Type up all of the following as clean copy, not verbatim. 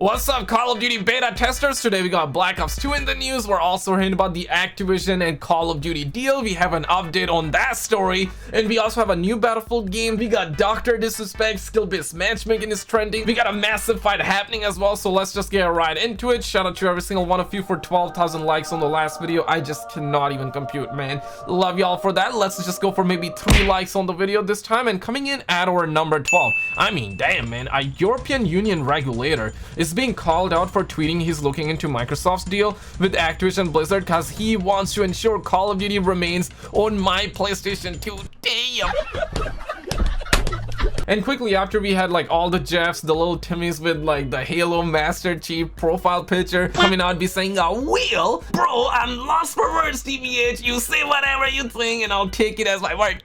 What's up, Call of Duty beta testers? Today we got Black Ops 2 in the news. We're also hearing about the Activision and Call of Duty deal. We have an update on that story, and we also have a new Battlefield game. We got DrDisrespect, skill-based matchmaking is trending. We got a massive fight happening as well, so let's just get right into it. Shout out to every single one of you for 12,000 likes on the last video. I just cannot even compute, man. Love y'all for that. Let's just go for maybe 3 likes on the video this time, and coming in at our number 12. I mean, damn, man, a European Union regulator is being called out for tweeting he's looking into Microsoft's deal with Activision Blizzard because he wants to ensure Call of Duty remains on my PlayStation 2. Damn. And quickly after, we had like all the Jeffs, the little Timmys with like the Halo Master Chief profile picture coming out, be saying, "Will, bro, I'm lost for words, TBH. You say whatever you think and I'll take it as my word."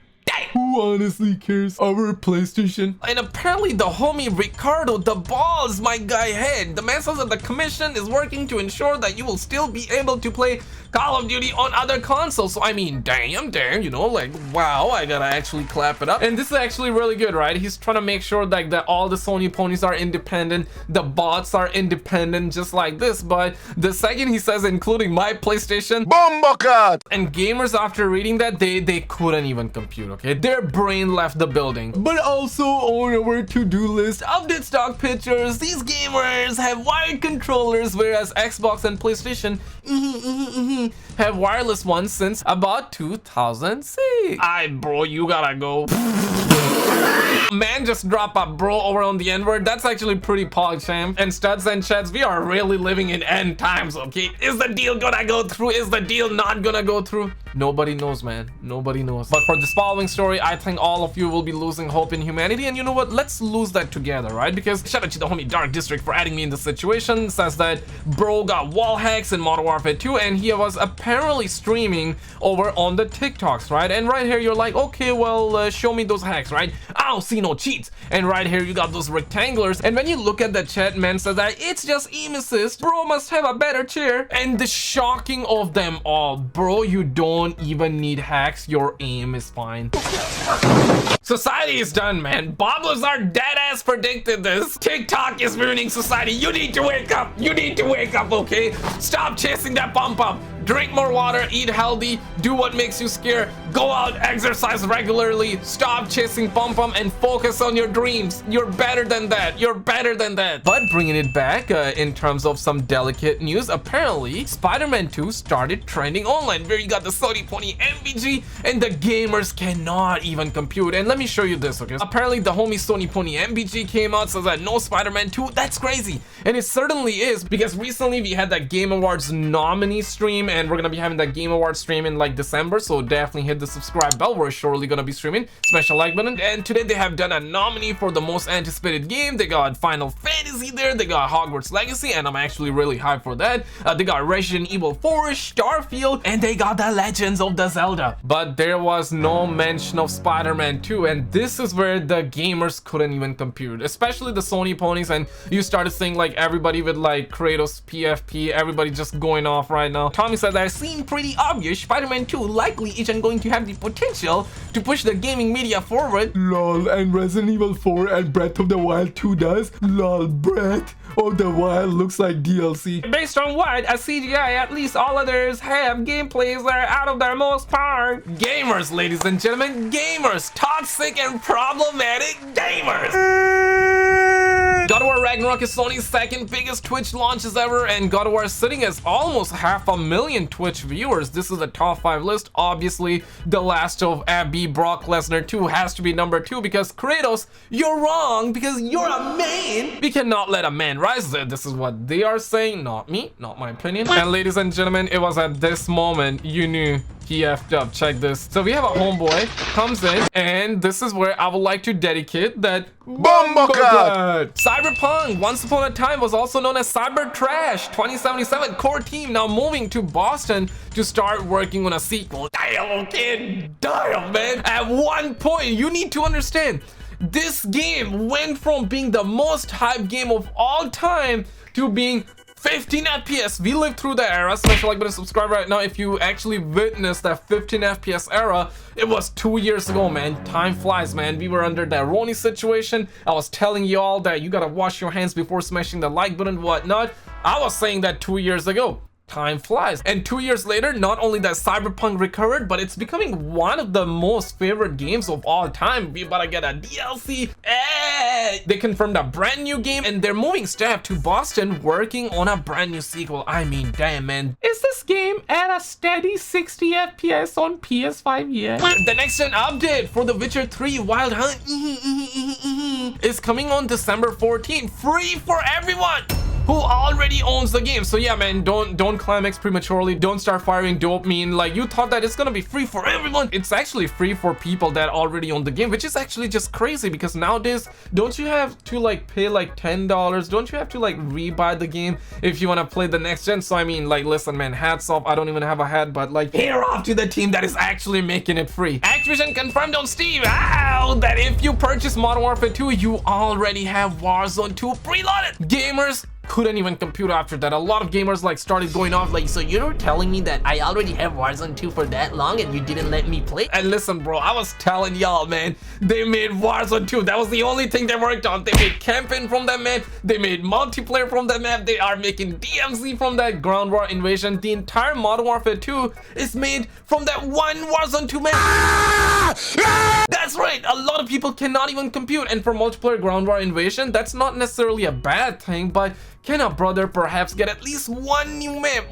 Who honestly cares? Our PlayStation. And apparently the homie Ricardo, the balls, my guy head, the man says that the commission is working to ensure that you will still be able to play Call of Duty on other consoles. So I mean, damn, you know, like, wow, I gotta actually clap it up. And this is actually really good, right? He's trying to make sure like that all the Sony ponies are independent, the bots are independent, just like this. But the second he says including my PlayStation, Bombacat! And gamers, after reading that, they couldn't even compute, okay? Their brain left the building. But also on our to-do list, update stock pictures. These gamers have wired controllers, whereas Xbox and PlayStation have wireless ones since about 2006. Aight, bro, you gotta go. Man, just drop a bro over on the N-word. That's actually pretty pog, Sham. And studs and chads, we are really living in end times, okay? Is the deal gonna go through? Is the deal not gonna go through? Nobody knows, man. Nobody knows. But for this following story, I think all of you will be losing hope in humanity. And you know what? Let's lose that together, right? Because shout out to the homie Dark District for adding me in this situation. Says that bro got wall hacks in Modern Warfare 2, and he was apparently streaming over on the TikToks, right? And right here, you're like, okay, well, show me those hacks, right? I don't see no cheats. And right here, you got those rectangulars. And when you look at the chat, man says that it's just aim assist. Bro must have a better chair. And the shocking of them all, bro, you don't even need hacks. Your aim is fine. Society is done, man. Bob Lazar dead ass predicted this. TikTok is ruining society. You need to wake up. You need to wake up, okay? Stop chasing that pump up. Drink more water, eat healthy, do what makes you scared, go out, exercise regularly, stop chasing pom-pom and focus on your dreams. You're better than that. You're better than that. But bringing it back in terms of some delicate news, apparently Spider-Man 2 started trending online, where you got the Sony pony MVG and the gamers cannot even compute. And let me show you this, okay? Apparently the homie Sony pony MVG came out, says that no Spider-Man 2. That's crazy. And it certainly is, because recently we had that Game Awards nominee stream, and we're gonna be having that Game Awards stream in like December, so definitely hit the subscribe bell. We're surely gonna be streaming. Smash the like button. And today they have done a nominee for the most anticipated game. They got Final Fantasy there, they got Hogwarts Legacy, and I'm actually really hyped for that. They got Resident Evil 4, Starfield, and they got the Legends of the Zelda. But there was no mention of Spider-Man 2, and this is where the gamers couldn't even compute, especially the Sony ponies. And you started seeing like everybody with like Kratos PFP, everybody just going off right now. Tommy said that seemed pretty obvious. Spider-Man 2 likely isn't going to have the potential to push the gaming media forward. Lol, and Resident Evil 4 and Breath of the Wild 2 does. Lol, Breath of the Wild looks like DLC. Based on what? A CGI, at least all others have gameplays that are out of their most part. Gamers, ladies and gentlemen, gamers. Toxic and problematic gamers. God of War Ragnarok is Sony's second biggest Twitch launches ever, and God of War is sitting as almost 500,000 Twitch viewers. This is a top 5 list. Obviously, The Last of Abby Brock Lesnar 2 has to be number 2, because Kratos, you're wrong, because you're a man. We cannot let a man rise. This is what they are saying, not me, not my opinion. And ladies and gentlemen, it was at this moment you knew he effed up. Check this. So we have a homeboy comes in, and this is where I would like to dedicate that Bombacat. Cyberpunk, once upon a time, was also known as Cyber Trash 2077 core team, now moving to Boston to start working on a sequel. Damn, kid, damn, man. At one point, you need to understand, this game went from being the most hyped game of all time to being 15 FPS. We lived through the era. Smash the like button, subscribe right now if you actually witnessed that 15 FPS era. It was 2 years ago, man. Time flies, man. We were under that Roni situation. I was telling y'all that you gotta wash your hands before smashing the like button and whatnot. I was saying that 2 years ago. Time flies. And 2 years later, not only that Cyberpunk recovered, but it's becoming one of the most favorite games of all time. We about to get a DLC. Hey! They confirmed a brand new game and they're moving staff to Boston working on a brand new sequel. I mean, damn, man. Is this game at a steady 60 FPS on PS5 yet? The next gen update for The Witcher 3 Wild Hunt is coming on December 14th. Free for everyone who already owns the game. So yeah, man, don't climax prematurely. Don't start firing dopamine. Like, you thought that it's gonna be free for everyone. It's actually free for people that already own the game, which is actually just crazy because nowadays, don't you have to like pay like $10? Don't you have to like rebuy the game if you want to play the next gen? So I mean, like, listen, man, hats off. I don't even have a hat, but like, hair off to the team that is actually making it free. Activision confirmed on Steam that if you purchase Modern Warfare 2, you already have Warzone 2 preloaded. Gamers couldn't even compute after that. A lot of gamers like started going off like, so you're telling me that I already have Warzone 2 for that long and you didn't let me play? And listen, bro, I was telling y'all, man, they made Warzone 2. That was the only thing they worked on. They made campaign from that map. They made multiplayer from that map. They are making DMZ from that ground war invasion. The entire Modern Warfare 2 is made from that one Warzone 2 map. That's right. A lot of people cannot even compute. And for multiplayer ground war invasion, that's not necessarily a bad thing, but can a brother perhaps get at least one new map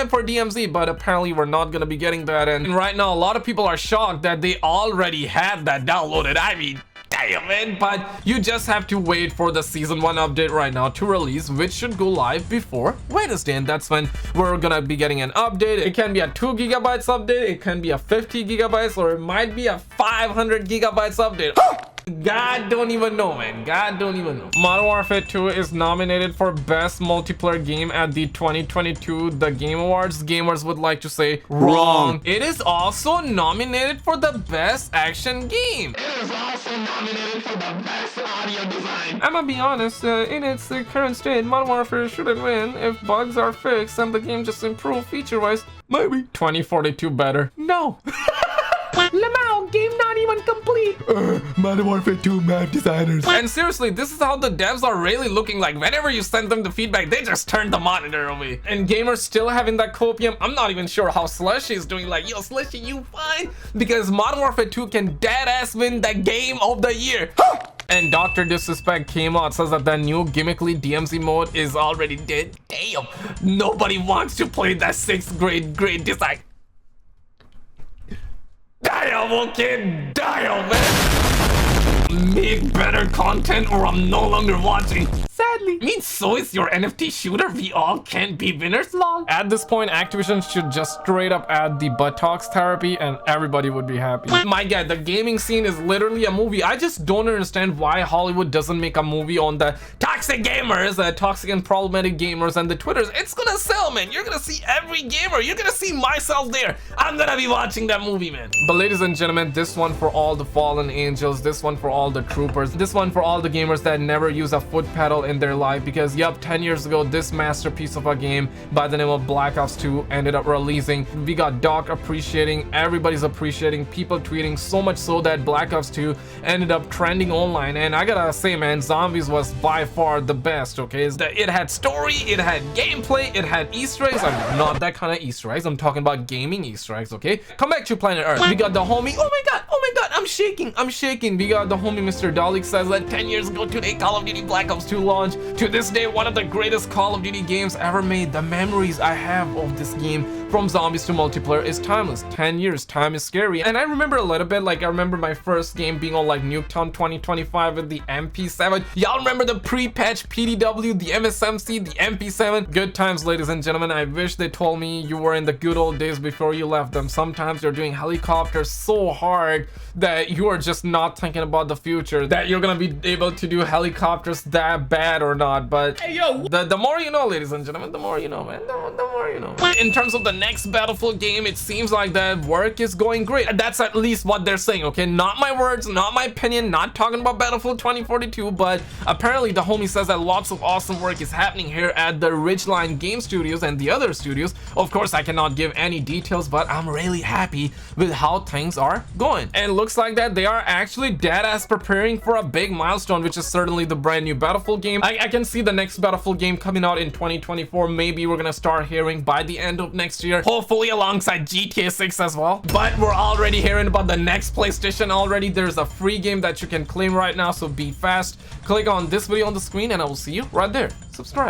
for DMZ? But apparently we're not gonna be getting that. And right now a lot of people are shocked that they already had that downloaded. I mean, damn, man. But you just have to wait for the season 1 update right now to release, which should go live before Wednesday, and that's when we're gonna be getting an update. It can be a 2 gigabytes update, it can be a 50 gigabytes, or it might be a 500 gigabytes update. God don't even know, man. God don't even know. Modern Warfare 2 is nominated for Best Multiplayer Game at the 2022 The Game Awards. Gamers would like to say wrong. It is also nominated for the Best Action Game. It is also nominated for the Best Audio Design. I'm gonna be honest, in its current state, Modern Warfare shouldn't win. If bugs are fixed and the game just improved feature-wise, maybe. 2042 better. No. Lamau, game not even complete. Modern Warfare 2 map designers. And seriously, this is how the devs are really looking like. Whenever you send them the feedback, they just turn the monitor away. And gamers still having that copium. I'm not even sure how Slushy is doing. Like, yo, Slushy, you fine? Because Modern Warfare 2 can dead ass win the game of the year. And DrDisrespect came out, says that the new gimmickly DMZ mode is already dead. Damn, nobody wants to play that 6th grade design. Damn, okay, damn, man. Make better content or I'm no longer watching. Sadly. I mean, so is your NFT shooter. We all can't be winners, lol. At this point, Activision should just straight up add the buttocks therapy and everybody would be happy. My god, the gaming scene is literally a movie. I just don't understand why Hollywood doesn't make a movie on the toxic gamers, the toxic and problematic gamers and the Twitters. It's gonna sell, man. You're gonna see every gamer. You're gonna see myself there. I'm gonna be watching that movie, man. But ladies and gentlemen, this one for all the fallen angels, this one for all the troopers, this one for all the gamers that never use a foot pedal in their life, because yup, 10 years ago this masterpiece of a game by the name of Black Ops 2 ended up releasing. We got Doc appreciating, everybody's appreciating, people tweeting, so much so that Black Ops 2 ended up trending online. And I gotta say, man, Zombies was by far the best. Okay, it had story, it had gameplay, it had Easter eggs. I mean, not that kind of Easter eggs, I'm talking about gaming Easter eggs. Okay, come back to Planet Earth. We got the homie, oh my god, I'm shaking. We got the homie Mr. Dalek says that 10 years ago today Call of Duty Black Ops 2 launched. To this day, one of the greatest Call of Duty games ever made. The memories I have of this game from zombies to multiplayer is timeless. 10 years, time is scary. And I remember a little bit, like I remember my first game being on like Nuketown 2025 with the MP7. Y'all remember the pre-patch PDW, the MSMC, the MP7? Good times, ladies and gentlemen. I wish they told me you were in the good old days before you left them. Sometimes you're doing helicopters so hard that you are just not thinking about the future, that you're gonna be able to do helicopters that bad bad or not, but hey, yo, the more you know, ladies and gentlemen, the more you know, man. The more you know. In terms of the next Battlefield game, it seems like the work is going great. That's at least what they're saying, okay? Not my words, not my opinion, not talking about Battlefield 2042, but apparently the homie says that lots of awesome work is happening here at the Ridgeline Game Studios and the other studios. Of course, I cannot give any details, but I'm really happy with how things are going. And it looks like that they are actually dead ass preparing for a big milestone, which is certainly the brand new Battlefield game. I can see the next Battlefield game coming out in 2024. Maybe we're gonna start hearing by the end of next year, hopefully alongside GTA 6 as well. But we're already hearing about the next PlayStation already. There's a free game that you can claim right now, so be fast. Click on this video on the screen and I will see you right there. Subscribe.